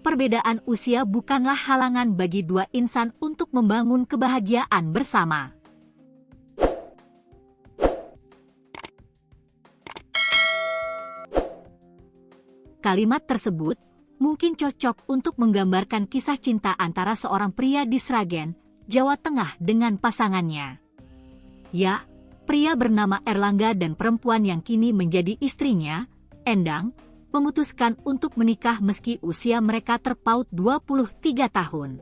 perbedaan usia bukanlah halangan bagi dua insan untuk membangun kebahagiaan bersama. Kalimat tersebut mungkin cocok untuk menggambarkan kisah cinta antara seorang pria di Sragen, Jawa Tengah dengan pasangannya. Ya, pria bernama Erlangga dan perempuan yang kini menjadi istrinya, Endang, memutuskan untuk menikah meski usia mereka terpaut 23 tahun.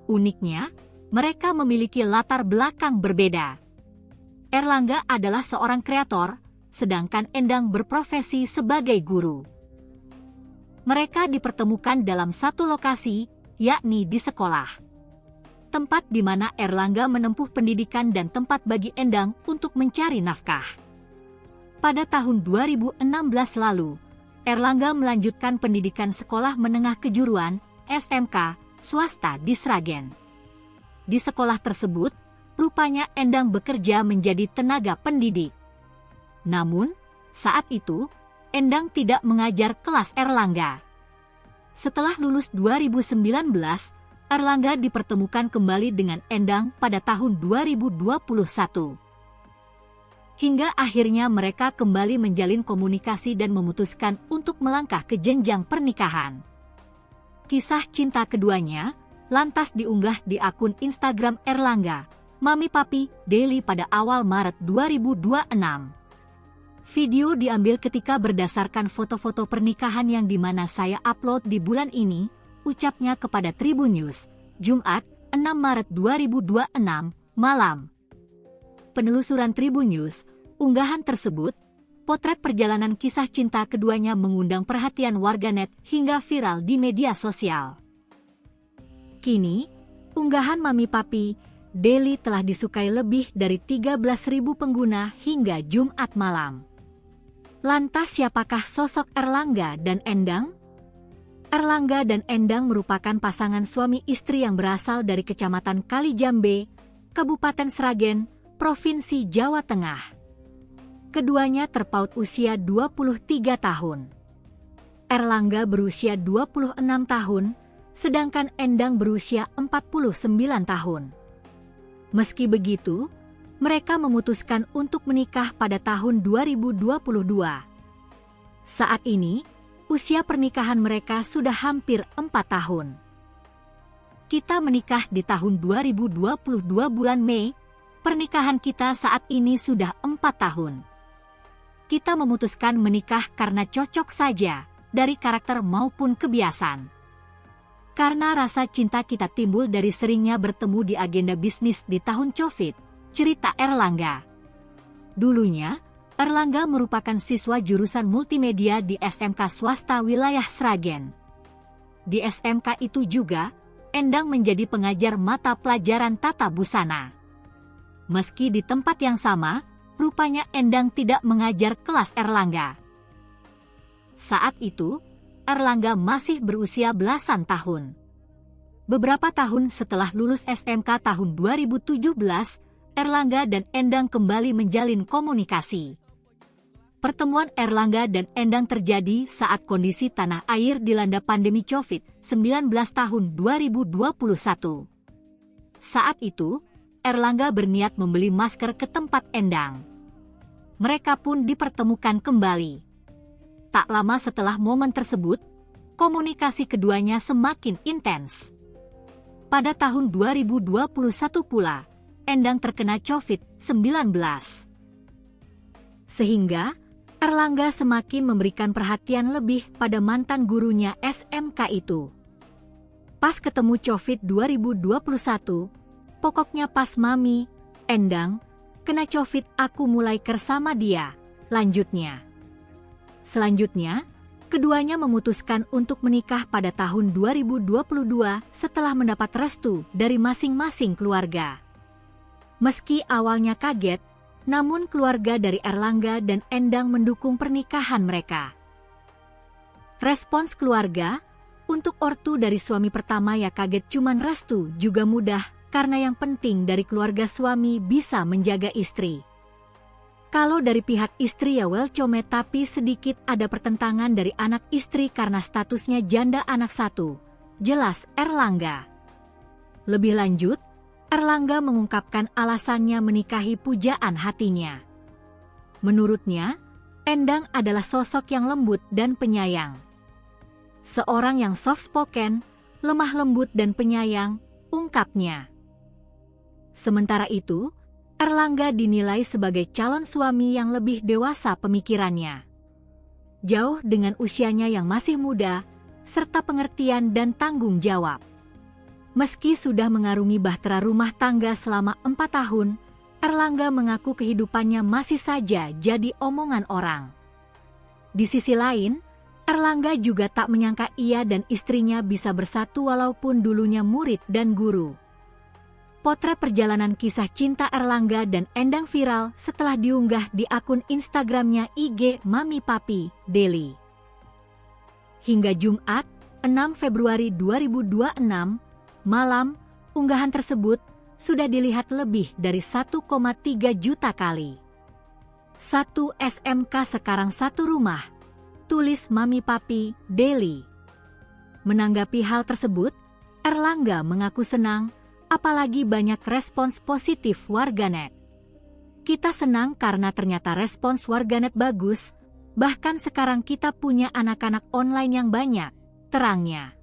Uniknya, mereka memiliki latar belakang berbeda. Erlangga adalah seorang kreator, sedangkan Endang berprofesi sebagai guru. Mereka dipertemukan dalam satu lokasi, yakni di sekolah. Tempat di mana Erlangga menempuh pendidikan dan tempat bagi Endang untuk mencari nafkah. Pada tahun 2016 lalu, Erlangga melanjutkan pendidikan sekolah menengah kejuruan, SMK, swasta di Sragen. Di sekolah tersebut, rupanya Endang bekerja menjadi tenaga pendidik. Namun, saat itu, Endang tidak mengajar kelas Erlangga. Setelah lulus 2019, Erlangga dipertemukan kembali dengan Endang pada tahun 2021. Hingga akhirnya mereka kembali menjalin komunikasi dan memutuskan untuk melangkah ke jenjang pernikahan. Kisah cinta keduanya lantas diunggah di akun Instagram Erlangga, Mami Papi Daily pada awal Maret 2026. Video diambil ketika berdasarkan foto-foto pernikahan yang dimana saya upload di bulan ini, ucapnya kepada Tribun News, Jumat, 6 Maret 2026, malam. Penelusuran Tribun News, unggahan tersebut, potret perjalanan kisah cinta keduanya mengundang perhatian warganet hingga viral di media sosial. Kini, unggahan Mami Papi Daily telah disukai lebih dari 13.000 pengguna hingga Jumat malam. Lantas siapakah sosok Erlangga dan Endang? Erlangga dan Endang merupakan pasangan suami istri yang berasal dari Kecamatan Kalijambe, Kabupaten Sragen, Provinsi Jawa Tengah. Keduanya terpaut usia 23 tahun. Erlangga berusia 26 tahun, sedangkan Endang berusia 49 tahun. Meski begitu, mereka memutuskan untuk menikah pada tahun 2022. Saat ini, usia pernikahan mereka sudah hampir 4 tahun. Kita menikah di tahun 2022 bulan Mei, pernikahan kita saat ini sudah 4 tahun. Kita memutuskan menikah karena cocok saja, dari karakter maupun kebiasaan. Karena rasa cinta kita timbul dari seringnya bertemu di agenda bisnis di tahun COVID, cerita Erlangga. Dulunya, Erlangga merupakan siswa jurusan multimedia di SMK swasta wilayah Sragen. Di SMK itu juga, Endang menjadi pengajar mata pelajaran tata busana. Meski di tempat yang sama, rupanya Endang tidak mengajar kelas Erlangga. Saat itu, Erlangga masih berusia belasan tahun. Beberapa tahun setelah lulus SMK tahun 2017, Erlangga dan Endang kembali menjalin komunikasi. Pertemuan Erlangga dan Endang terjadi saat kondisi tanah air dilanda pandemi COVID-19 tahun 2021. Saat itu, Erlangga berniat membeli masker ke tempat Endang. Mereka pun dipertemukan kembali. Tak lama setelah momen tersebut, komunikasi keduanya semakin intens. Pada tahun 2021 pula, Endang terkena COVID-19. Sehingga, Erlangga semakin memberikan perhatian lebih pada mantan gurunya SMK itu. Pas ketemu COVID 2021, pokoknya pas Mami, Endang, kena COVID aku mulai kersama dia, lanjutnya. Selanjutnya, keduanya memutuskan untuk menikah pada tahun 2022 setelah mendapat restu dari masing-masing keluarga. Meski awalnya kaget, namun keluarga dari Erlangga dan Endang mendukung pernikahan mereka. Respons keluarga, untuk ortu dari suami pertama ya kaget cuman restu juga mudah karena yang penting dari keluarga suami bisa menjaga istri. Kalau dari pihak istri ya welcome, tapi sedikit ada pertentangan dari anak istri karena statusnya janda anak satu, jelas Erlangga. Lebih lanjut, Erlangga mengungkapkan alasannya menikahi pujaan hatinya. Menurutnya, Endang adalah sosok yang lembut dan penyayang. Seorang yang soft spoken, lemah lembut dan penyayang, ungkapnya. Sementara itu, Erlangga dinilai sebagai calon suami yang lebih dewasa pemikirannya. Jauh dengan usianya yang masih muda, serta pengertian dan tanggung jawab. Meski sudah mengarungi bahtera rumah tangga selama 4 tahun, Erlangga mengaku kehidupannya masih saja jadi omongan orang. Di sisi lain, Erlangga juga tak menyangka ia dan istrinya bisa bersatu walaupun dulunya murid dan guru. Potret perjalanan kisah cinta Erlangga dan Endang viral setelah diunggah di akun Instagramnya IG Mami Papi Daily. Hingga Jumat, 6 Februari 2026, malam, unggahan tersebut sudah dilihat lebih dari 1,3 juta kali. 1 SMK sekarang satu rumah, tulis Mami Papi Daily. Menanggapi hal tersebut, Erlangga mengaku senang, apalagi banyak respons positif warganet. Kita senang karena ternyata respons warganet bagus, bahkan sekarang kita punya anak-anak online yang banyak, terangnya.